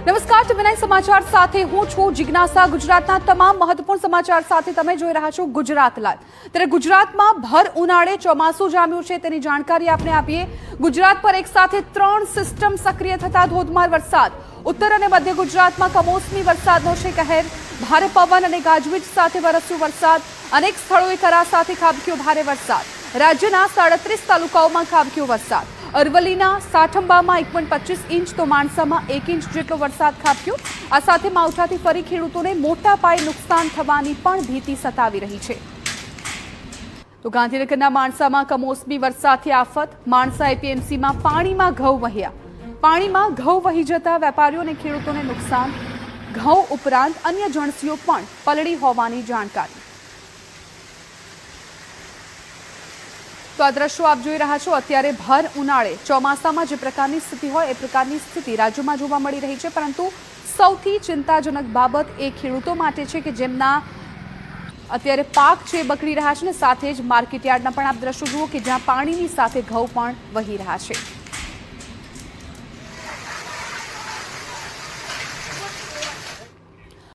નમસ્કાર, વિનય સમાચાર સાથે હું છું જિજ્ઞાસા। ગુજરાતના તમામ મહત્વપૂર્ણ સમાચાર સાથે તમે જોઈ રહ્યા છો ગુજરાત લાઈવ। ત્યારે ગુજરાતમાં ભર ઉનાળે ચોમાસું જામ્યું છે તેની જાણકારી આપણે આપીએ। ગુજરાત પર એક સાથે 3 સિસ્ટમ સક્રિય થતા ધોધમાર વરસાદ। ઉત્તર અને મધ્ય ગુજરાતમાં કમોસમી વરસાદનો છે કહેર। ભારે પવન અને ગાજવીજ સાથે વરસ્યો વરસાદ। અનેક સ્થળોએ કરા સાથે ખાબક્યો ભારે વરસાદ। રાજ્યના 37 તાલુકાઓમાં ખાબક્યો વરસાદ। અરવલ્લીના સાઠંબામાં 1.25 ઇંચ તો માણસામાં 1 ઇંચ જેટલો વરસાદ ખાબક્યો। આ સાથે માવઠાથી ફરી ખેડૂતોને મોટા પાયે નુકસાન થવાની પણ ભીતિ સતાવી રહી છે। તો ગાંધીનગરના માણસામાં કમોસમી વરસાદથી આફત। માણસા એપીએમસીમાં પાણીમાં ઘઉં વહ્યા। પાણીમાં ઘઉં વહી જતા વેપારીઓ અને ખેડૂતોને નુકસાન। ઘઉં ઉપરાંત અન્ય જણસીઓ પણ પલળી હોવાની જાણકારી। તો આ દ્રશ્યો આપ જોઈ રહ્યા છો। અત્યારે ભર ઉનાળે ચોમાસામાં જે પ્રકારની સ્થિતિ હોય એ પ્રકારની સ્થિતિ રાજ્યમાં જોવા મળી રહી છે, પરંતુ સૌથી ચિંતાજનક બાબત એ ખેડૂતો માટે છે કે જેમના અત્યારે પાક છે બગડી રહ્યા છે, ને સાથે જ માર્કેટયાર્ડના પણ આપ દ્રશ્યો જુઓ કે જ્યાં પાણીની સાથે ઘઉં પણ વહી રહ્યા છે।